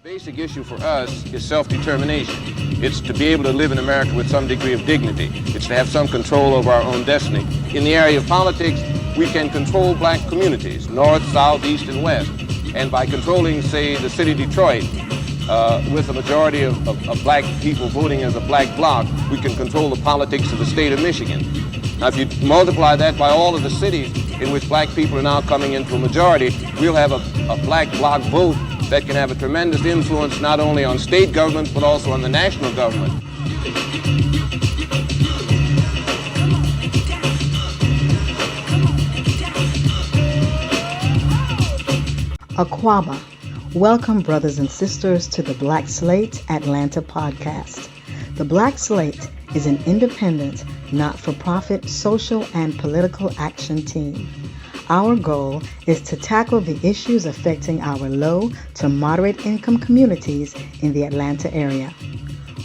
Basic issue for us is self-determination. It's to be able to live in America with some degree of dignity. It's to have some control over our own destiny. In the area of politics, we can control black communities, north, south, east, and west. And by controlling, say, the city of Detroit, with a majority of black people voting as a black bloc, we can control the politics of the state of Michigan. Now, if you multiply that by all of the cities in which black people are now coming into a majority, we'll have a black bloc vote that can have a tremendous influence not only on state governments, but also on the national government. Aquaba. Welcome, brothers and sisters, to the Black Slate Atlanta Podcast. The Black Slate is an independent, not-for-profit social and political action team. Our goal is to tackle the issues affecting our low to moderate income communities in the Atlanta area.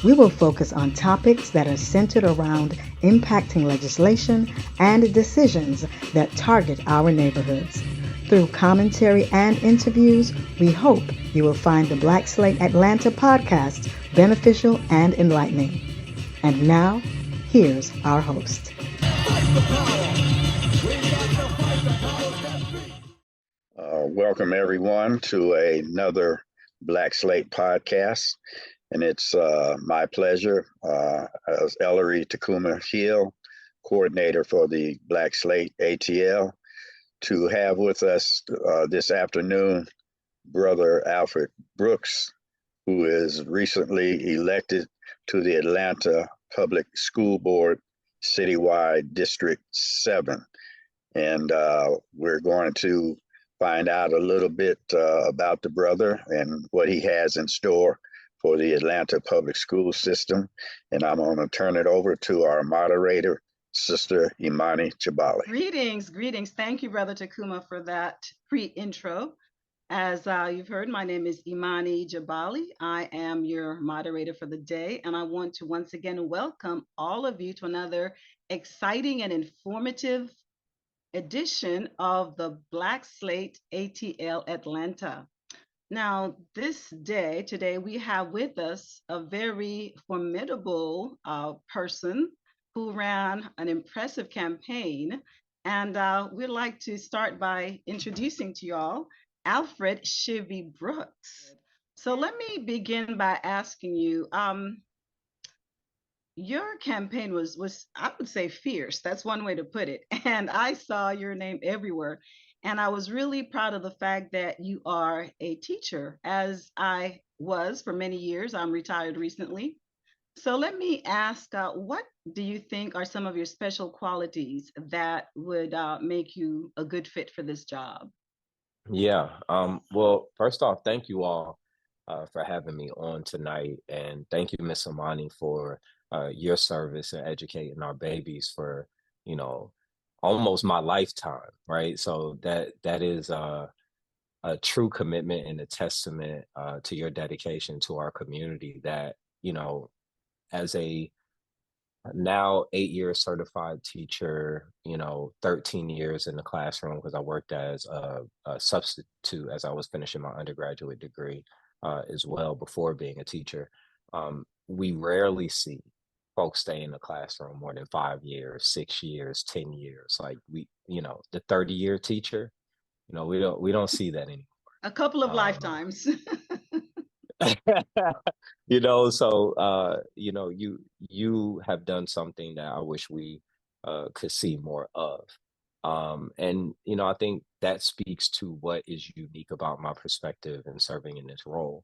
We will focus on topics that are centered around impacting legislation and decisions that target our neighborhoods. Through commentary and interviews, we hope you will find the Black Slate Atlanta podcast beneficial and enlightening. And now, here's our host. Welcome everyone to another Black Slate podcast, and it's my pleasure as Ellery Tacuma Hill, coordinator for the Black Slate ATL, to have with us this afternoon Brother Alfred Brooks, who is recently elected to the Atlanta Public School Board Citywide District 7. And we're going to find out a little bit about the brother and what he has in store for the Atlanta public school system. And I'm going to turn it over to our moderator, Sister Imani Jabali. Greetings. Thank you, Brother Tacuma, for that pre-intro. As you've heard, my name is Imani Jabali. I am your moderator for the day, and I want to once again welcome all of you to another exciting and informative edition of the Black Slate ATL Atlanta. Now, today, we have with us a very formidable person who ran an impressive campaign. And we'd like to start by introducing to y'all Alfred Shivy Brooks. So let me begin by asking you, your campaign was, I would say, fierce. That's one way to put it. And I saw your name everywhere. And I was really proud of the fact that you are a teacher, as I was for many years. I'm retired recently. So let me ask, what do you think are some of your special qualities that would make you a good fit for this job? Yeah. Well, first off, thank you all for having me on tonight. And thank you, Miss Imani, for your service and educating our babies for, almost my lifetime, right? So that is a true commitment and a testament to your dedication to our community that, as a now 8-year certified teacher, 13 years in the classroom because I worked as a substitute as I was finishing my undergraduate degree as well before being a teacher. We rarely see folks stay in the classroom more than 5 years, 6 years, 10 years. Like the 30-year teacher, we don't see that anymore. A couple of lifetimes. So you have done something that I wish we could see more of. And I think that speaks to what is unique about my perspective in serving in this role.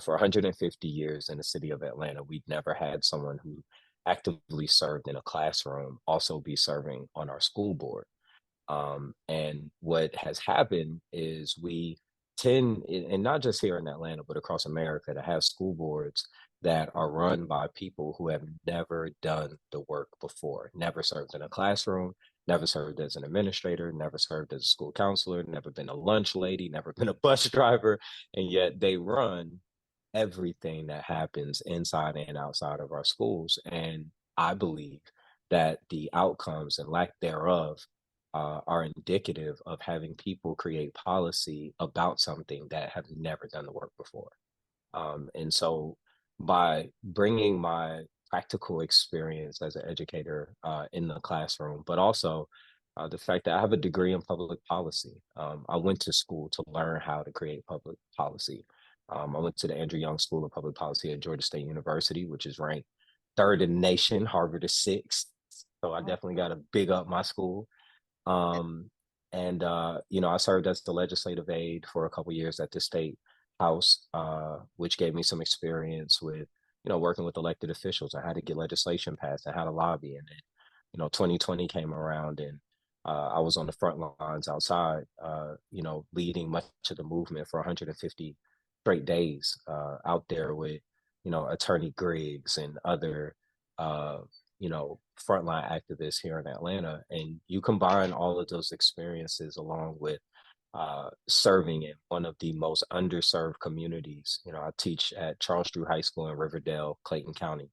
For 150 years in the city of Atlanta, we've never had someone who actively served in a classroom also be serving on our school board. And what has happened is we tend, and not just here in Atlanta, but across America, to have school boards that are run by people who have never done the work before, never served in a classroom, never served as an administrator, never served as a school counselor, never been a lunch lady, never been a bus driver, and yet they run everything that happens inside and outside of our schools. And I believe that the outcomes and lack thereof are indicative of having people create policy about something that have never done the work before. And so by bringing my practical experience as an educator in the classroom, but also the fact that I have a degree in public policy. I went to school to learn how to create public policy. I went to the Andrew Young School of Public Policy at Georgia State University, which is ranked third in the nation. Harvard is sixth. So I definitely got to big up my school. Um, and I served as the legislative aide for a couple years at the state house, which gave me some experience with, working with elected officials and how to get legislation passed and how to lobby. And then, 2020 came around, and I was on the front lines outside, leading much of the movement for 150 straight days out there with, Attorney Griggs and other, frontline activists here in Atlanta. And you combine all of those experiences along with serving in one of the most underserved communities. I teach at Charles Drew High School in Riverdale, Clayton County.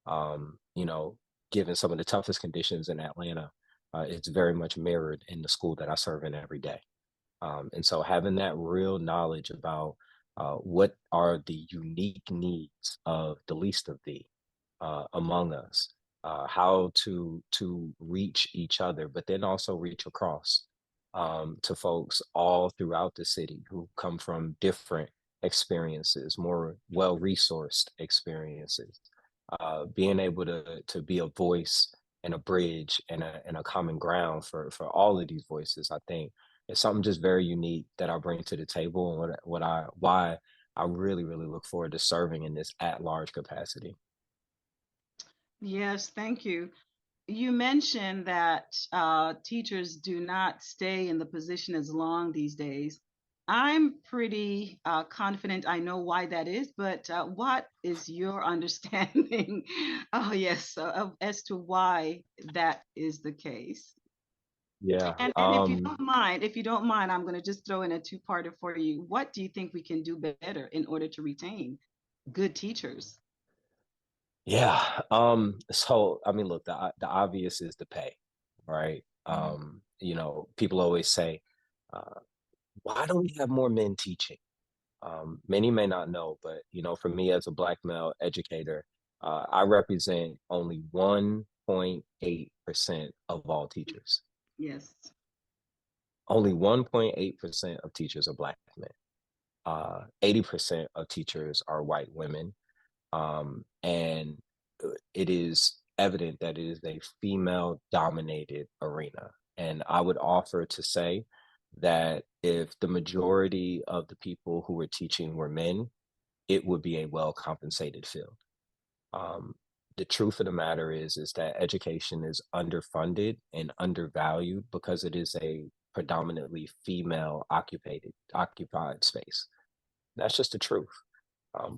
Given some of the toughest conditions in Atlanta, it's very much mirrored in the school that I serve in every day. And so having that real knowledge about what are the unique needs of the least of thee among us, how to reach each other, but then also reach across to folks all throughout the city who come from different experiences, more well-resourced experiences. Being able to be a voice and a bridge and a common ground for all of these voices, I think it's something just very unique that I bring to the table, and why I really, really look forward to serving in this at-large capacity. Yes, thank you. You mentioned that teachers do not stay in the position as long these days. I'm pretty confident I know why that is, but what is your understanding? Oh, yes, as to why that is the case. Yeah. And if you don't mind, I'm going to just throw in a two-parter for you. What do you think we can do better in order to retain good teachers? Yeah. So I mean, look, the obvious is the pay, right? People always say, uh, why don't we have more men teaching? Many may not know, but for me as a Black male educator, I represent only 1.8% of all teachers. Yes. Only 1.8% of teachers are Black men. 80% of teachers are white women. And it is evident that it is a female dominated arena. And I would offer to say that if the majority of the people who were teaching were men, it would be a well compensated field. The truth of the matter is that education is underfunded and undervalued because it is a predominantly female occupied space. That's just the truth.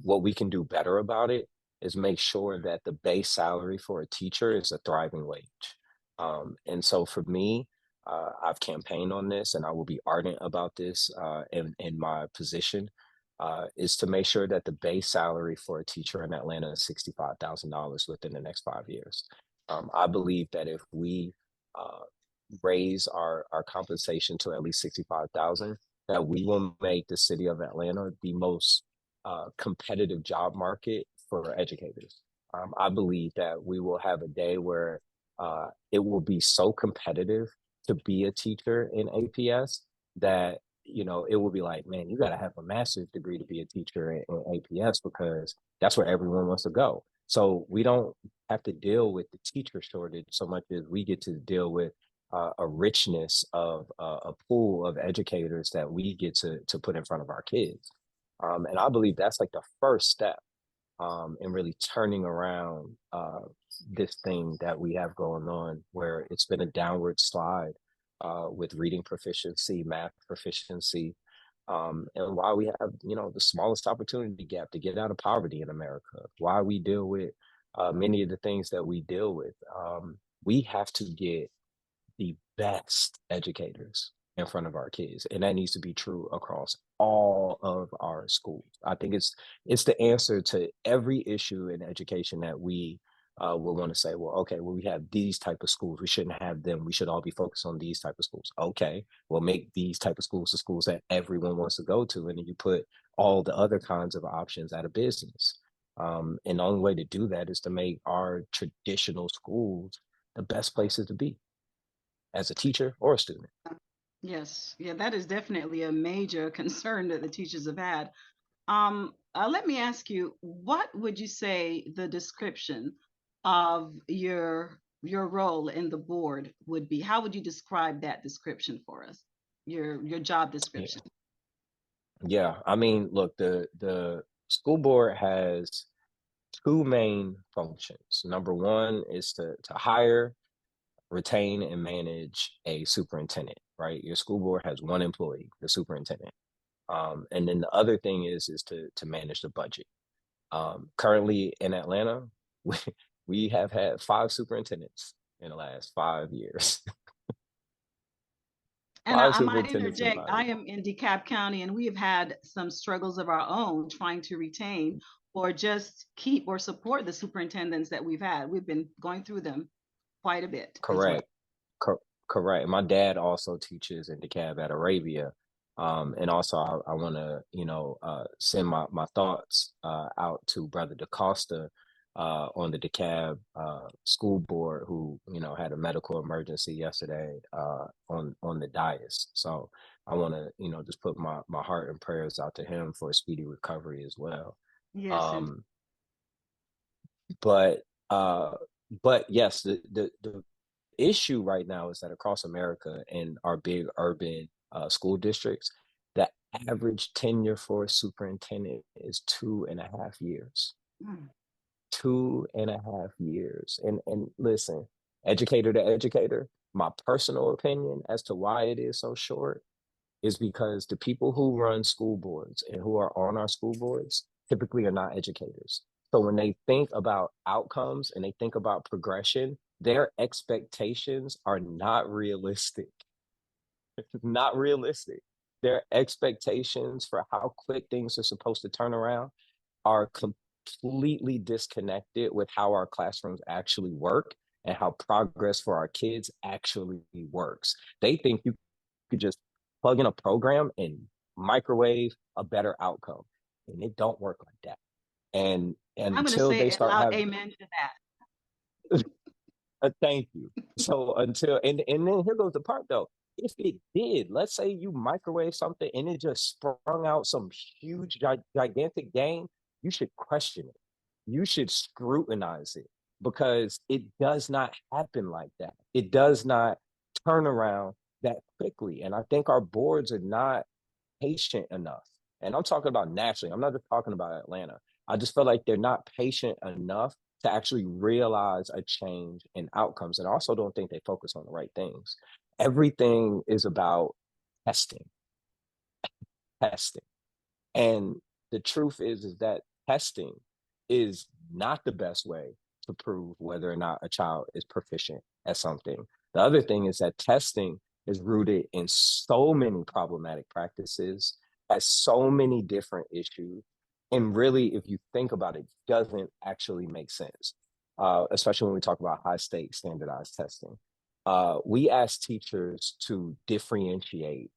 What we can do better about it is make sure that the base salary for a teacher is a thriving wage. And so for me, I've campaigned on this, and I will be ardent about this in my position, is to make sure that the base salary for a teacher in Atlanta is $65,000 within the next 5 years. I believe that if we raise our compensation to at least 65,000, that we will make the city of Atlanta the most competitive job market for educators. I believe that we will have a day where it will be so competitive to be a teacher in APS that it will be like, man, you got to have a master's degree to be a teacher in APS because that's where everyone wants to go. So we don't have to deal with the teacher shortage so much as we get to deal with a richness of a pool of educators that we get to put in front of our kids. And I believe that's like the first step in really turning around this thing that we have going on, where it's been a downward slide with reading proficiency, math proficiency, and why we have, the smallest opportunity gap to get out of poverty in America, why we deal with many of the things that we deal with. We have to get the best educators in front of our kids, and that needs to be true across all of our schools. I think it's the answer to every issue in education that we will want to say, well, okay, well, we have these type of schools. We shouldn't have them. We should all be focused on these type of schools. Okay, well, make these type of schools the schools that everyone wants to go to. And then you put all the other kinds of options out of business. And the only way to do that is to make our traditional schools the best places to be as a teacher or a student. Yes, yeah, that is definitely a major concern that the teachers have had. Let me ask you, what would you say the description of your role in the board would be? How would you describe that description for us? Your job description. Yeah. I mean, look, the school board has two main functions. Number one is to hire, retain, and manage a superintendent, right? Your school board has one employee, the superintendent. And then the other thing is to manage the budget. Currently in Atlanta, we have had 5 superintendents in the last 5 years. And Five I might superintendents in interject, 5 I years. am in DeKalb County, and we have had some struggles of our own trying to retain or just keep or support the superintendents that we've had. We've been going through them quite a bit as well. Correct. Correct. My dad also teaches in DeKalb at Arabia. And also I want to, send my thoughts out to Brother DaCosta on the DeKalb school board who, had a medical emergency yesterday on the dais. So I want to, just put my heart and prayers out to him for a speedy recovery as well. Yes, and Um, but but yes, the issue right now is that across America in our big urban school districts, the average tenure for a superintendent is 2.5 years. mm, 2.5 years. And listen, educator to educator, my personal opinion as to why it is so short is because the people who run school boards and who are on our school boards typically are not educators. So when they think about outcomes and they think about progression, their expectations are not realistic. Not realistic. Their expectations for how quick things are supposed to turn around are completely disconnected with how our classrooms actually work and how progress for our kids actually works. They think you could just plug in a program and microwave a better outcome, and it don't work like that. And I'm going to until say they a start loud having amen to that. thank you. So until and then here goes the part though. If it did, let's say you microwave something and it just sprung out some huge gigantic game, you should question it. You should scrutinize it because it does not happen like that. It does not turn around that quickly. And I think our boards are not patient enough. And I'm talking about nationally. I'm not just talking about Atlanta. I just feel like they're not patient enough to actually realize a change in outcomes. And I also don't think they focus on the right things. Everything is about testing, testing. And the truth is that testing is not the best way to prove whether or not a child is proficient at something. The other thing is that testing is rooted in so many problematic practices, has so many different issues. And really, if you think about it, doesn't actually make sense, especially when we talk about high stakes standardized testing. We ask teachers to differentiate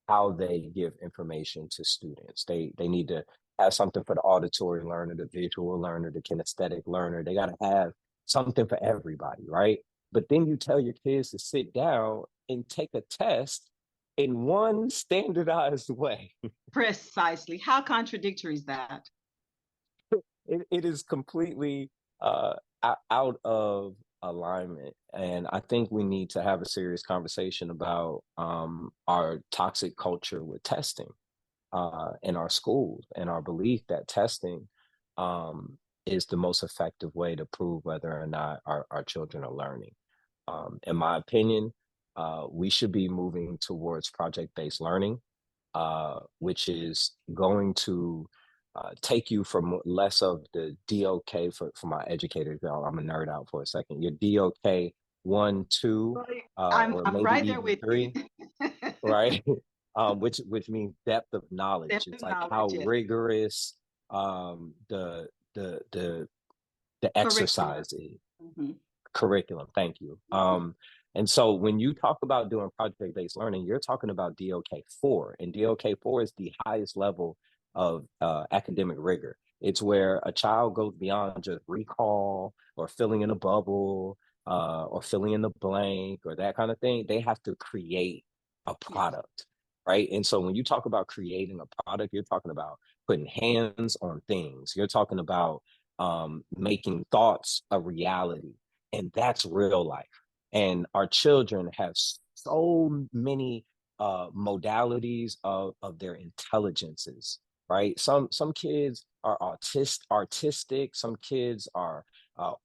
how they give information to students. They need to have something for the auditory learner, the visual learner, the kinesthetic learner. They got to have something for everybody, right? But then you tell your kids to sit down and take a test in one standardized way. Precisely. How contradictory is that? It is completely out of alignment. And I think we need to have a serious conversation about our toxic culture with testing in our schools and our belief that testing is the most effective way to prove whether or not our children are learning. In my opinion, we should be moving towards project-based learning, which is going to take you from less of the DOK for my educators. Y'all, I'm a nerd out for a second. Your DOK 1, 2, Right. or I'm maybe right there even with you. 3, right? Which means depth of knowledge. Depth It's of like knowledge, how yes. rigorous the Curriculum. exercise is. Mhm. Curriculum. Thank you. And so when you talk about doing project-based learning, you're talking about DOK4, and DOK4 is the highest level of academic rigor. It's where a child goes beyond just recall or filling in a bubble or filling in the blank or that kind of thing. They have to create a product, right? And so when you talk about creating a product, you're talking about putting hands on things. You're talking about making thoughts a reality, and that's real life. And our children have so many modalities of their intelligences, right? Some kids are artistic, some kids are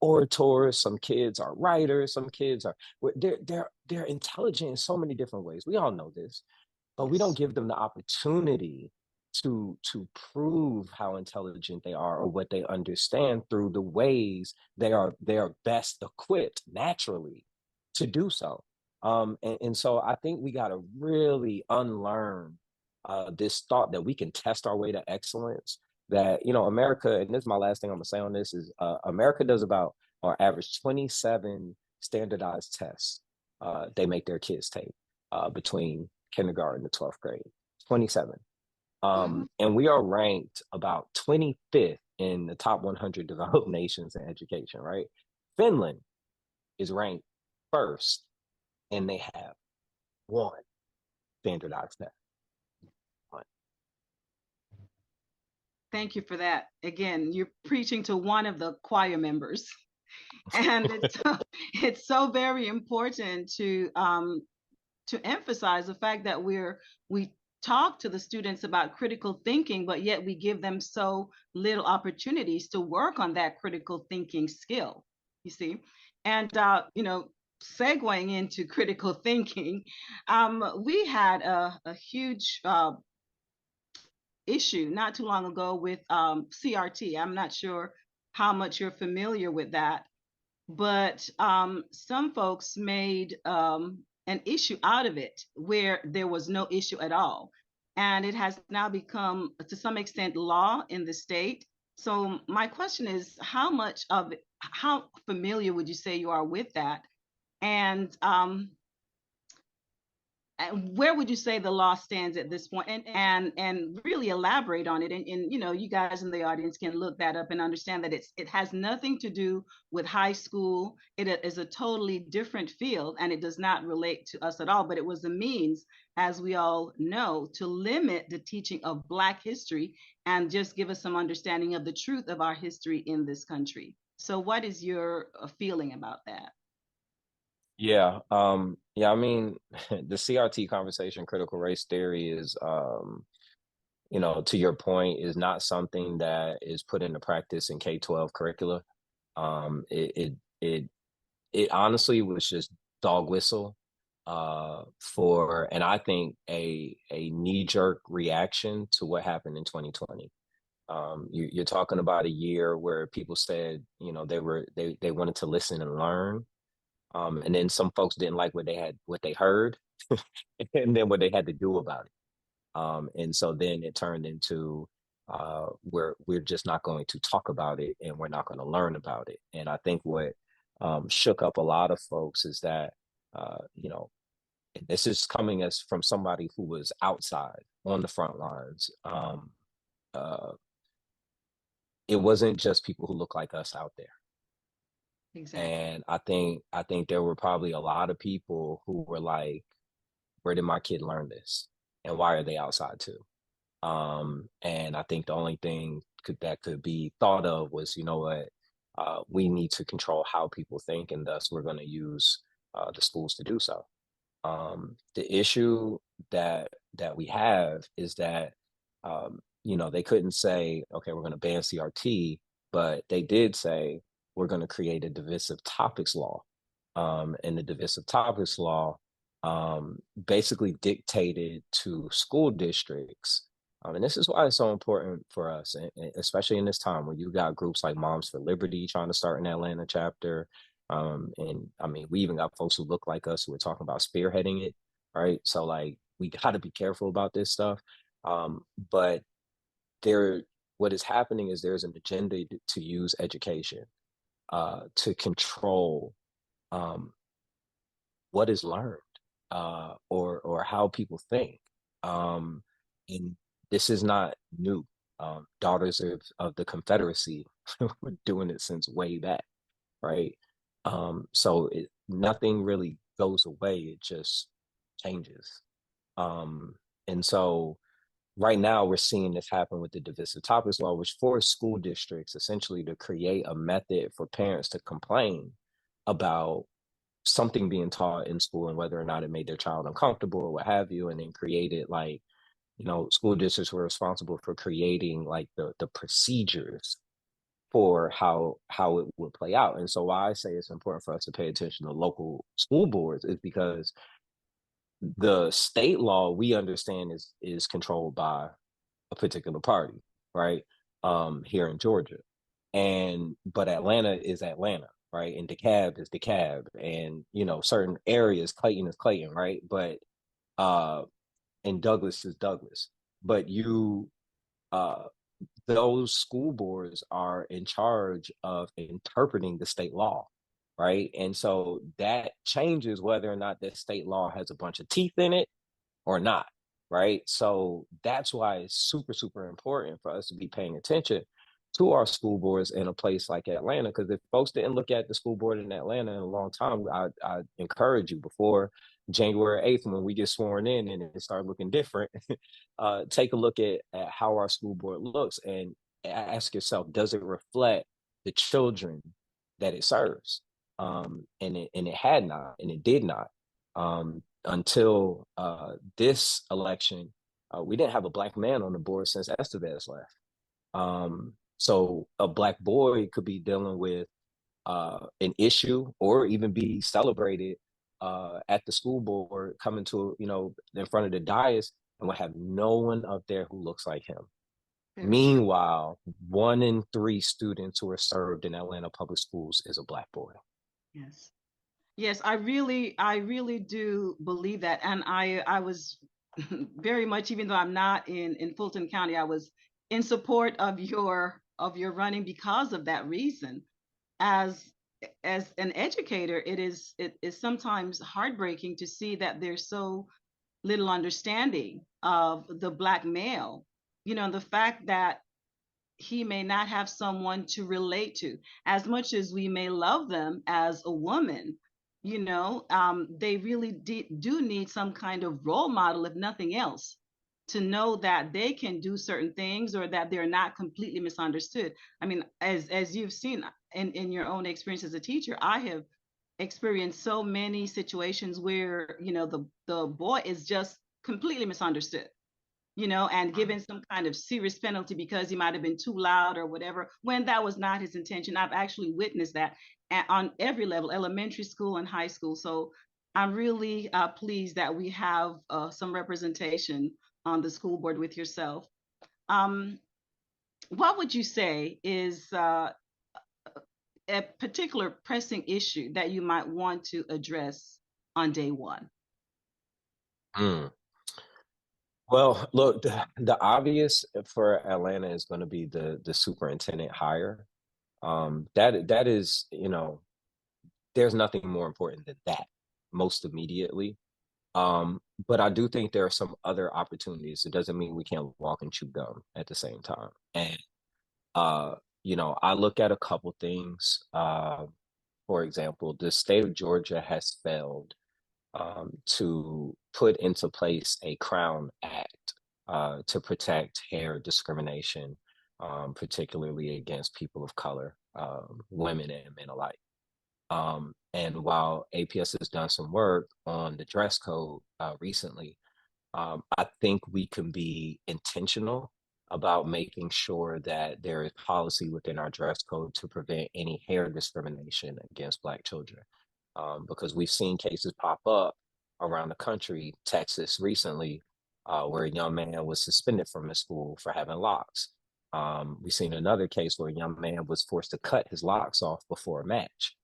orators, some kids are writers, some kids are they're intelligent in so many different ways. We all know this, but we don't Yes. give them the opportunity to prove how intelligent they are or what they understand through the ways they are best equipped naturally to do so. And so I think we got to really unlearn this thought that we can test our way to excellence. That, America, and this is my last thing I'm gonna say on this, is America does about on average 27 standardized tests they make their kids take between kindergarten to 12th grade. 27. Mhm. And we are ranked about 25th in the top 100 developed nations in education, right? Finland is ranked first, and they have one standardized test. One. Thank you for that. Again, you're preaching to one of the choir members, and it's so very important to emphasize the fact that we talk to the students about critical thinking, but yet we give them so little opportunities to work on that critical thinking skill. You see, and segueing into critical thinking, we had a huge issue not too long ago with CRT. I'm not sure how much you're familiar with that, but some folks made an issue out of it where there was no issue at all. And it has now become, to some extent, law in the state. So my question is, how familiar would you say you are with that? And where would you say the law stands at this point, and really elaborate on it, and you guys in the audience can look that up and understand that it has nothing to do with high school. It is a totally different field, and it does not relate to us at all, but it was a means, as we all know, to limit the teaching of Black history and just give us some understanding of the truth of our history in this country. So what is your feeling about that? Yeah. I mean, the CRT conversation, critical race theory, is to your point, is not something that is put into practice in K-12 curricula. It honestly was just dog whistle and I think a knee-jerk reaction to what happened in 2020. You're talking about a year where people said, they wanted to listen and learn. And then some folks didn't like what they heard, and then what they had to do about it. And so then it turned into we're just not going to talk about it, and we're not going to learn about it. And I think what shook up a lot of folks is that this is coming as from somebody who was outside on the front lines. Uh, it wasn't just people who look like us out there. Exactly. And I think there were probably a lot of people who were like, where did my kid learn this? And why are they outside too? And I think the only thing that could be thought of was, what, we need to control how people think, and thus we're going to use the schools to do so. The issue that we have is that, they couldn't say, okay, we're going to ban CRT, but they did say, we're going to create a divisive topics law. And the divisive topics law basically dictated to school districts. And this is why it's so important for us, and especially in this time when you got groups like Moms for Liberty trying to start an Atlanta chapter. And I mean, we even got folks who look like us who are talking about spearheading it, right? So like, we got to be careful about this stuff. But what is happening is there's an agenda to use education to control what is learned or how people think. And this is not new. Daughters of the Confederacy were doing it since way back, right? So nothing really goes away, it just changes. And so right now we're seeing this happen with the divisive topics law, which forced school districts essentially to create a method for parents to complain about something being taught in school and whether or not it made their child uncomfortable or what have you, and then created like, school districts were responsible for creating like the procedures for how it would play out. And so why I say it's important for us to pay attention to local school boards is because the state law we understand is controlled by a particular party, right? Here in Georgia. But Atlanta is Atlanta, right? And DeKalb is DeKalb, and certain areas, Clayton is Clayton, right? But and Douglas is Douglas. But those school boards are in charge of interpreting the state law, right? And so that changes whether or not that state law has a bunch of teeth in it or not, right? So that's why it's super, super important for us to be paying attention to our school boards in a place like Atlanta. Because if folks didn't look at the school board in Atlanta in a long time, I encourage you, before January 8th, when we get sworn in and it started looking different, take a look at how our school board looks and ask yourself, does it reflect the children that it serves? And it had not, and it did not. Until this election, we didn't have a Black man on the board since Estevez left. So a Black boy could be dealing with an issue or even be celebrated at the school board, coming to, in front of the dais, and would have no one up there who looks like him. Meanwhile, 1 in 3 students who are served in Atlanta public schools is a Black boy. Yes. Yes, I really do believe that. And I was very much, even though I'm not in Fulton County, I was in support of your running because of that reason. As an educator, it is sometimes heartbreaking to see that there's so little understanding of the Black male, the fact that he may not have someone to relate to. As much as we may love them as a woman, they really do need some kind of role model, if nothing else, to know that they can do certain things or that they're not completely misunderstood. I mean, as you've seen in your own experience as a teacher, I have experienced so many situations where, the boy is just completely misunderstood, and given some kind of serious penalty because he might have been too loud or whatever, when that was not his intention. I've actually witnessed that on every level, elementary school and high school. So I'm really pleased that we have some representation on the school board with yourself. What would you say is a particular pressing issue that you might want to address on day one? Well, look, the obvious for Atlanta is going to be the superintendent hire. That is, there's nothing more important than that most immediately. But I do think there are some other opportunities. It doesn't mean we can't walk and chew gum at the same time. And I look at a couple things. For example, the state of Georgia has failed to put into place a Crown Act to protect hair discrimination, particularly against people of color, women and men alike. And while APS has done some work on the dress code recently, I think we can be intentional about making sure that there is policy within our dress code to prevent any hair discrimination against Black children. Because we've seen cases pop up around the country, Texas recently, where a young man was suspended from his school for having locks. We've seen another case where a young man was forced to cut his locks off before a match.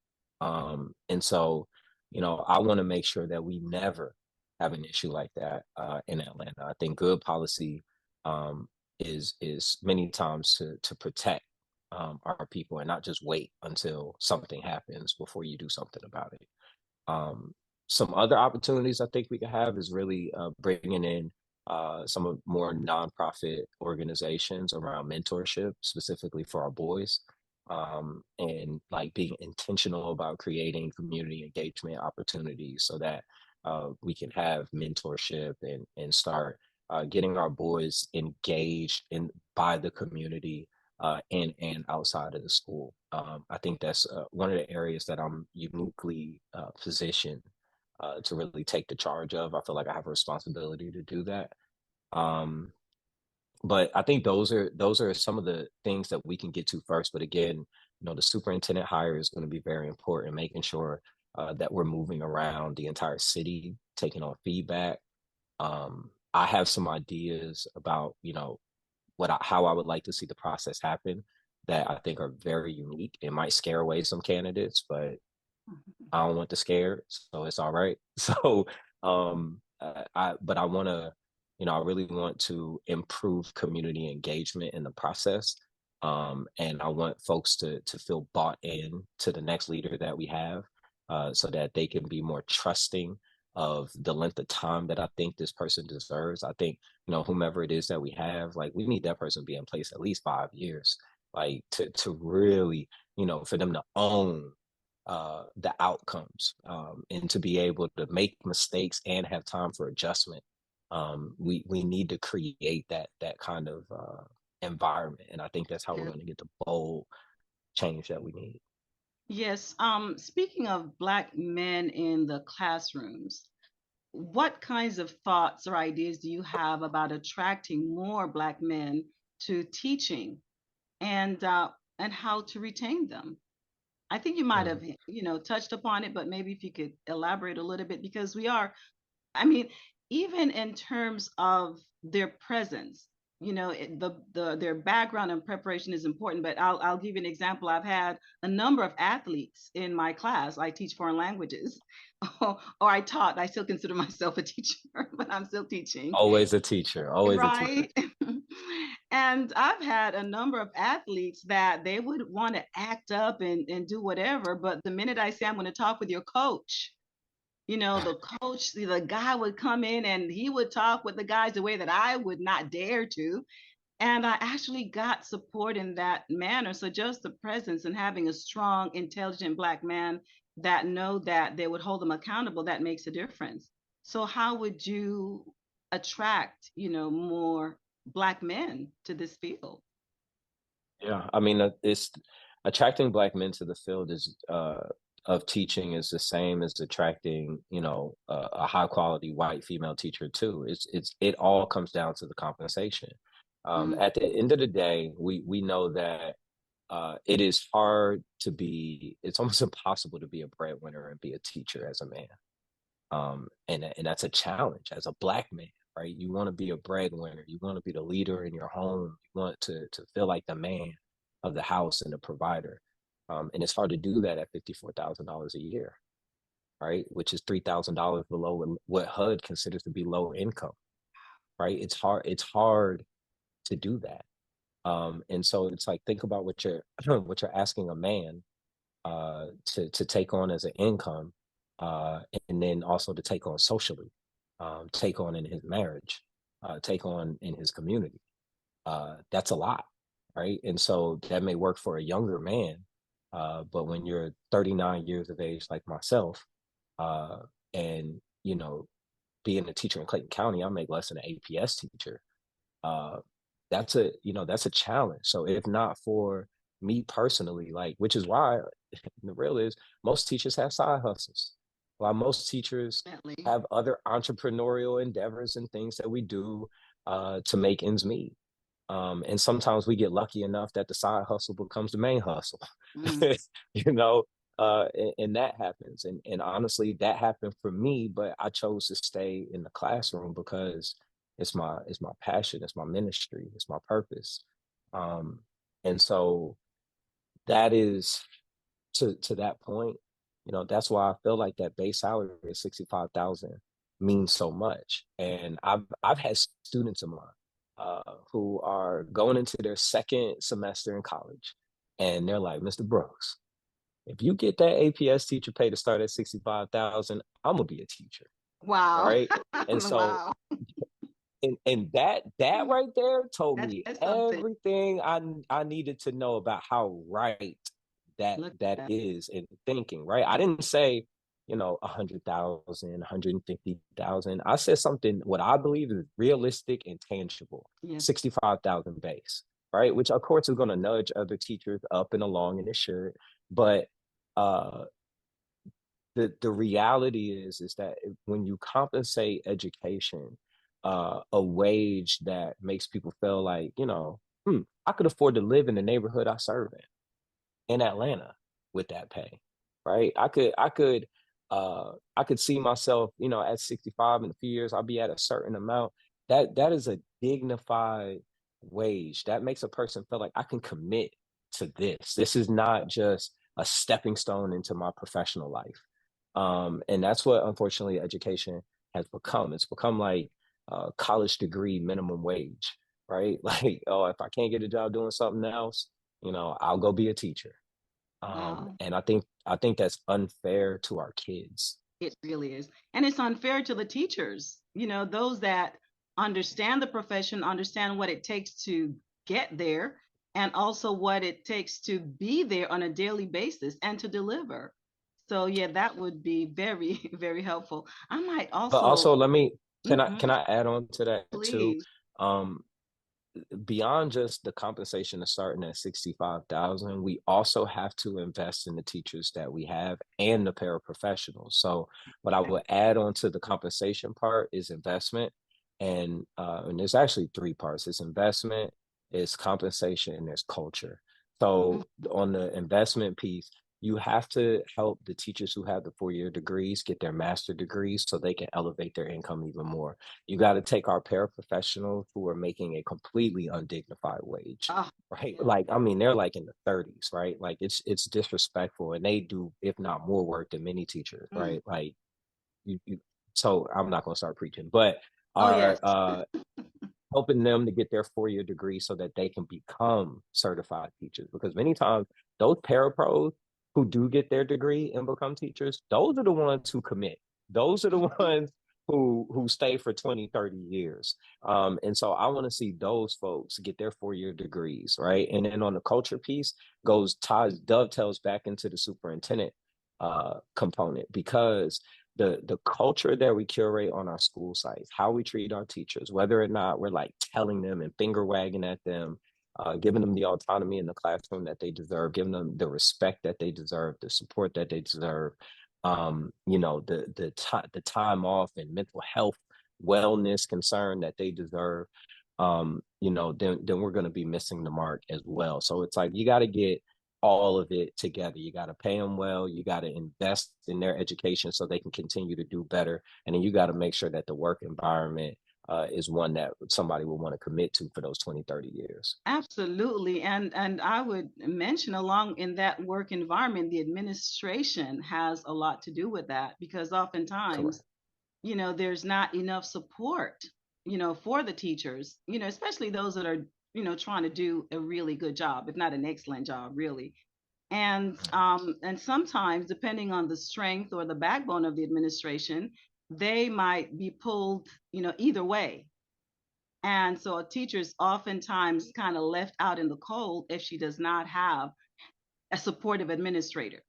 And so, I want to make sure that we never have an issue like that in Atlanta. I think good policy is many times to protect our people and not just wait until something happens before you do something about it. Some other opportunities I think we could have is really bringing in some of more nonprofit organizations around mentorship, specifically for our boys, and like being intentional about creating community engagement opportunities so that we can have mentorship and start getting our boys engaged in by the community and outside of the school. I think that's one of the areas that I'm uniquely positioned to really take the charge of. I feel like I have a responsibility to do that. Um, but I think those are some of the things that we can get to first. But again, the superintendent hire is going to be very important, making sure that we're moving around the entire city, taking on feedback. I have some ideas about, how I would like to see the process happen that I think are very unique. It might scare away some candidates, but I don't want the scared, so it's all right. So, but I want to, I really want to improve community engagement in the process, and I want folks to feel bought in to the next leader that we have, so that they can be more trusting of the length of time that I think this person deserves. I think, whomever it is that we have, like we need that person to be in place at least 5 years, like to really, for them to own the outcomes, and to be able to make mistakes and have time for adjustment. We need to create that kind of environment, and I think that's how we're going to get the bold change that we need. Yes. Speaking of Black men in the classrooms, what kinds of thoughts or ideas do you have about attracting more Black men to teaching, and how to retain them? I think you might have, touched upon it, but maybe if you could elaborate a little bit, because I mean, even in terms of their presence, their background and preparation is important. But I'll give you an example. I've had a number of athletes in my class. I teach foreign languages, or I taught. I still consider myself a teacher, but I'm still teaching. Always a teacher, always a teacher. Right. And I've had a number of athletes that they would want to act up and do whatever, but the minute I say I'm going to talk with your coach, the coach, the guy would come in and he would talk with the guys the way that I would not dare to. And I actually got support in that manner. So just the presence and having a strong, intelligent Black man that know that they would hold them accountable, that makes a difference. So how would you attract, more Black men to this field? Yeah, I mean, it's attracting Black men to the field is of teaching is the same as attracting, a high quality white female teacher too. It all comes down to the compensation. At the end of the day, we know that it is hard to be. It's almost impossible to be a breadwinner and be a teacher as a man. And that's a challenge as a Black man, right? You want to be a breadwinner. You want to be the leader in your home. You want to feel like the man of the house and the provider. And it's hard to do that at $54,000 a year, right? Which is $3,000 below what HUD considers to be low income, right? It's hard to do that. And so it's like, think about what you're what you're asking a man to take on as an income, and then also to take on socially, take on in his marriage, take on in his community. That's a lot, right? And so that may work for a younger man, but when you're 39 years of age like myself, and being a teacher in Clayton County, I make less than an APS teacher. That's a challenge. So if not for me personally, like, which is why the real is most teachers have side hustles. While most teachers have other entrepreneurial endeavors and things that we do to make ends meet. And sometimes we get lucky enough that the side hustle becomes the main hustle, and that happens. And honestly, that happened for me, but I chose to stay in the classroom because it's my passion, it's my ministry, it's my purpose. And so that is to that point, that's why I feel like that base salary of 65,000 means so much. And I've had students of mine who are going into their second semester in college, And they're like, Mr. Brooks, if you get that APS teacher pay to start at 65,000, I'm gonna be a teacher. Wow. Right. And so Wow. and that right there told That me is something. everything I needed to know about how right Look that at that. is in thinking, right? I didn't say, 100,000, 150,000. I said something what I believe is realistic and tangible. Yes. 65,000 base, right? Which of course is going to nudge other teachers up and along, and it should. But uh the reality is that when you compensate education a wage that makes people feel like, I could afford to live in the neighborhood I serve in Atlanta with that pay, right? I could see myself, at 65 in a few years, I'll be at a certain amount. That is a dignified wage. That makes a person feel like I can commit to this. This is not just a stepping stone into my professional life. And that's what unfortunately education has become. It's become like college degree minimum wage, right? Like, oh, if I can't get a job doing something else, I'll go be a teacher. Wow. And I think that's unfair to our kids. It really is. And it's unfair to the teachers, those that understand the profession, understand what it takes to get there, and also what it takes to be there on a daily basis and to deliver. So yeah, that would be very, very helpful. I might But also, also, can I mhm, can I add on to that too? please. Um, Beyond just the compensation of starting at 65,000, we also have to invest in the teachers that we have and the paraprofessionals. So what I would add on to the compensation part is investment. And there's actually three parts. It's investment, it's compensation, and there's culture. Mm, So on the investment piece, you have to help the teachers who have the 4-year degrees get their master degrees so they can elevate their income even more. You got to take our paraprofessionals who are making a completely undignified wage, ah, right? yeah. Like, I mean, they're like in the 30s, right? Like it's disrespectful, and they do, if not more work than many teachers, Mm. right? Like you so I'm not gonna start preaching, but Oh yes. are helping them to get their 4-year degree so that they can become certified teachers. Because many times those parapros who do get their degree and become teachers, those are the ones who commit. Those are the ones who stay for 20, 30 years. And so I want to see those folks get their 4-year degrees, right? And then on the culture piece dovetails back into the superintendent component, because the culture that we curate on our school sites, how we treat our teachers, whether or not we're like telling them and finger wagging at them, giving them the autonomy in the classroom that they deserve, giving them the respect that they deserve, the support that they deserve, the time off and mental health, wellness concern that they deserve, then we're going to be missing the mark as well. So it's like you got to get all of it together. You got to pay them well. You got to invest in their education so they can continue to do better. And then you got to make sure that the work environment is one that somebody will want to commit to for those 20, 30 years. Absolutely. And I would mention along in that work environment, the administration has a lot to do with that because oftentimes, Correct. there's not enough support, for the teachers, especially those that are, trying to do a really good job, if not an excellent job, really. And sometimes, depending on the strength or the backbone of the administration, they might be pulled, either way. And so a teacher is oftentimes kind of left out in the cold if she does not have a supportive administrator.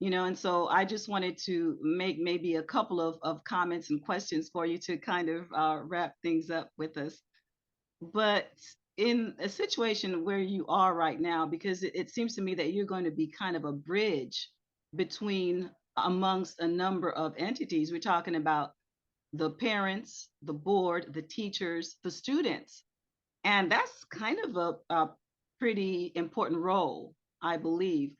And so I just wanted to make maybe a couple of comments and questions for you to kind of wrap things up with us. But in a situation where you are right now, because it seems to me that you're going to be kind of a bridge between amongst a number of entities. We're talking about the parents, the board, the teachers, the students. And that's kind of a pretty important role, I believe.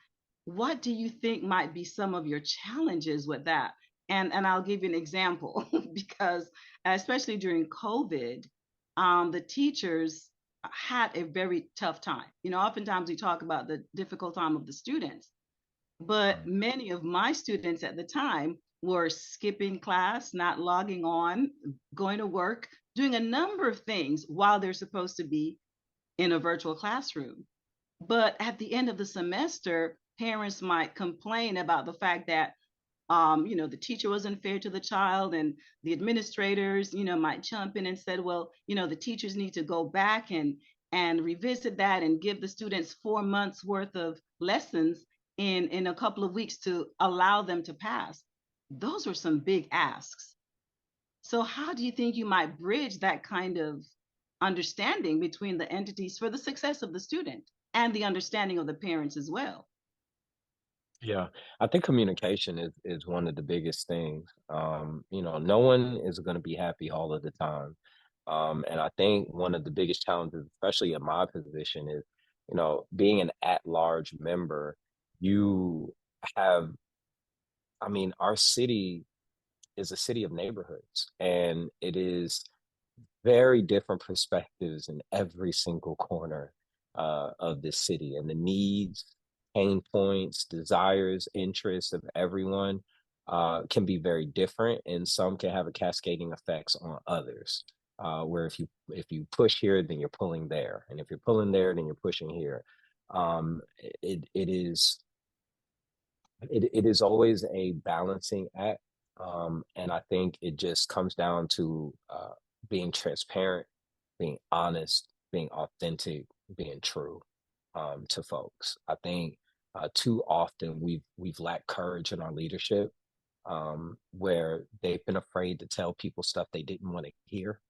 What do you think might be some of your challenges with that? And I'll give you an example because especially during COVID, the teachers had a very tough time. Oftentimes we talk about the difficult time of the students, but many of my students at the time were skipping class, not logging on, going to work, doing a number of things while they're supposed to be in a virtual classroom. But at the end of the semester, parents might complain about the fact that the teacher wasn't fair to the child, and the administrators, might jump in and said, well, the teachers need to go back and revisit that and give the students 4 months worth of lessons in a couple of weeks to allow them to pass. Those were some big asks. So how do you think you might bridge that kind of understanding between the entities for the success of the student and the understanding of the parents as well? Yeah, I think communication is one of the biggest things. No one is going to be happy all of the time. And I think one of the biggest challenges, especially in my position, is, being an at-large member, you have, our city is a city of neighborhoods, and it is very different perspectives in every single corner of this city, and the needs, pain points, desires, interests of everyone can be very different, and some can have a cascading effects on others. Where if you push here, then you're pulling there, and if you're pulling there, then you're pushing here. It is always a balancing act, and I think it just comes down to being transparent, being honest, being authentic, being true to folks. I think too often we've lacked courage in our leadership, where they've been afraid to tell people stuff they didn't want to hear.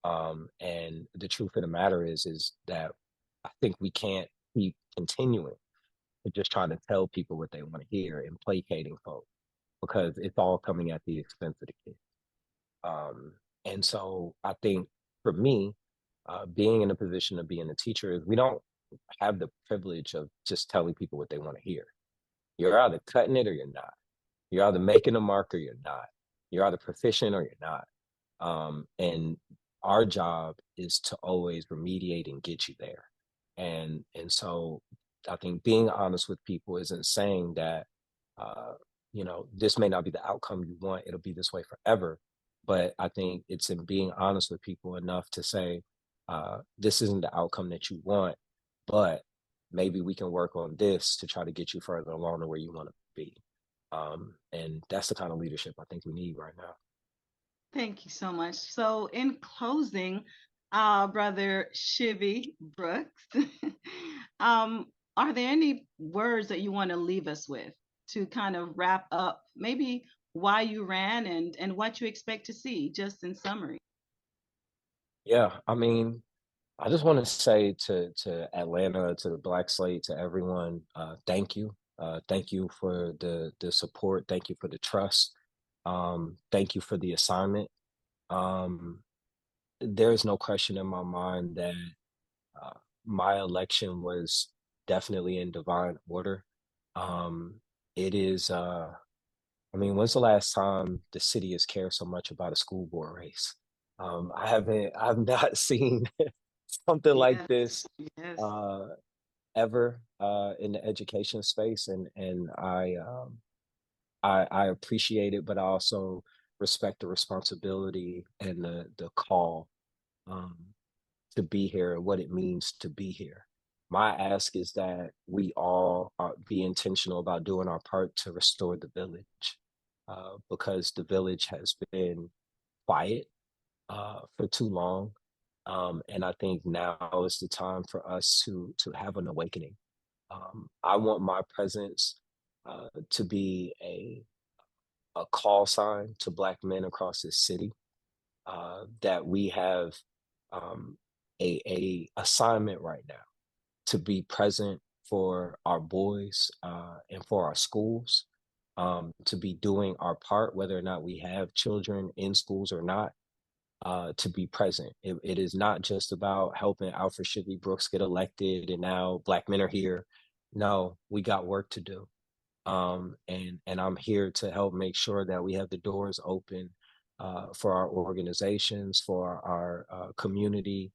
And the truth of the matter is that I think we can't keep continuing to just trying to tell people what they want to hear and placating folks, because it's all coming at the expense of the kids. And so I think for me, being in a position of being a teacher, is we don't have the privilege of just telling people what they want to hear. You're either cutting it or you're not. You're either making a mark or you're not. You're either proficient or you're not. And our job is to always remediate and get you there. And so I think being honest with people isn't saying that, this may not be the outcome you want. It'll be this way forever. But I think it's in being honest with people enough to say, this isn't the outcome that you want, but maybe we can work on this to try to get you further along to where you want to be. And that's the kind of leadership I think we need right now. Thank you so much. So, in closing, Brother Shivy Brooks, are there any words that you want to leave us with to kind of wrap up maybe why you ran and what you expect to see, just in summary? Yeah, I just want to say to Atlanta, to the Black Slate, to everyone, thank you. Thank you for the support. Thank you for the trust. Thank you for the assignment. There is no question in my mind that my election was definitely in divine order. It is, when's the last time the city has cared so much about a school board race? I've not seen something like Yes, this yes. ever in the education space, and I appreciate it, but I also respect the responsibility and the call um, to be here and what it means to be here. My ask is that we all be intentional about doing our part to restore the village, because the village has been quiet for too long. And I think now is the time for us to have an awakening. I want my presence to be a call sign to Black men across this city, that we have a assignment right now to be present for our boys and for our schools, to be doing our part, whether or not we have children in schools or not, to be present. It is not just about helping Alfred Shivy Brooks get elected and now Black men are here. No, we got work to do. And I'm here to help make sure that we have the doors open for our organizations, for our community,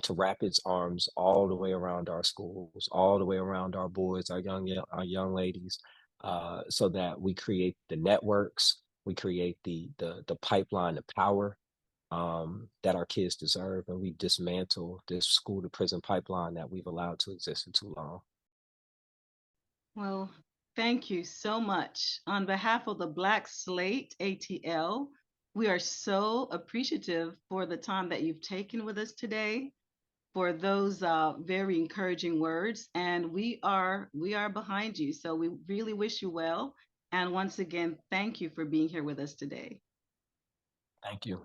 to wrap its arms all the way around our schools, all the way around our boys, our young ladies, so that we create the networks, we create the pipeline, the power, that our kids deserve, and we dismantle this school to prison pipeline that we've allowed to exist for too long. Well, thank you so much. On behalf of the Black Slate ATL, we are so appreciative for the time that you've taken with us today, for those very encouraging words, and we are behind you. So we really wish you well. And once again, thank you for being here with us today. Thank you.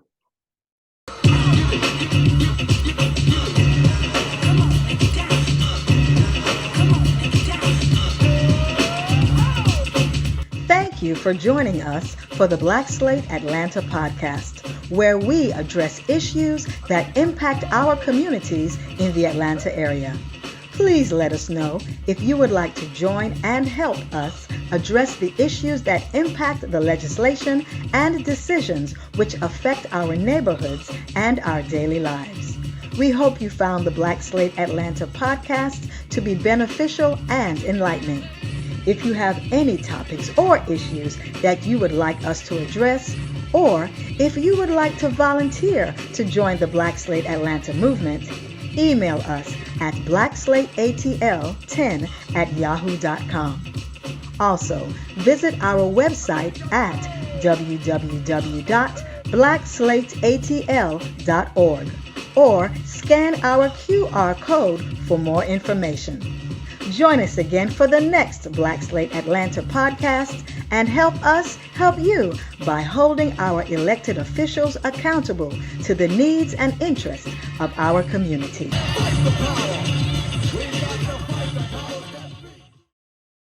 Thank you for joining us for the Black Slate Atlanta podcast, where we address issues that impact our communities in the Atlanta area. Please let us know if you would like to join and help us address the issues that impact the legislation and decisions which affect our neighborhoods and our daily lives. We hope you found the Black Slate Atlanta podcast to be beneficial and enlightening. If you have any topics or issues that you would like us to address, or if you would like to volunteer to join the Black Slate Atlanta movement, email us at blackslateatl10@yahoo.com. Also, visit our website at www.blackslateatl.org or scan our QR code for more information. Join us again for the next Black Slate Atlanta podcast and help us help you by holding our elected officials accountable to the needs and interests of our community.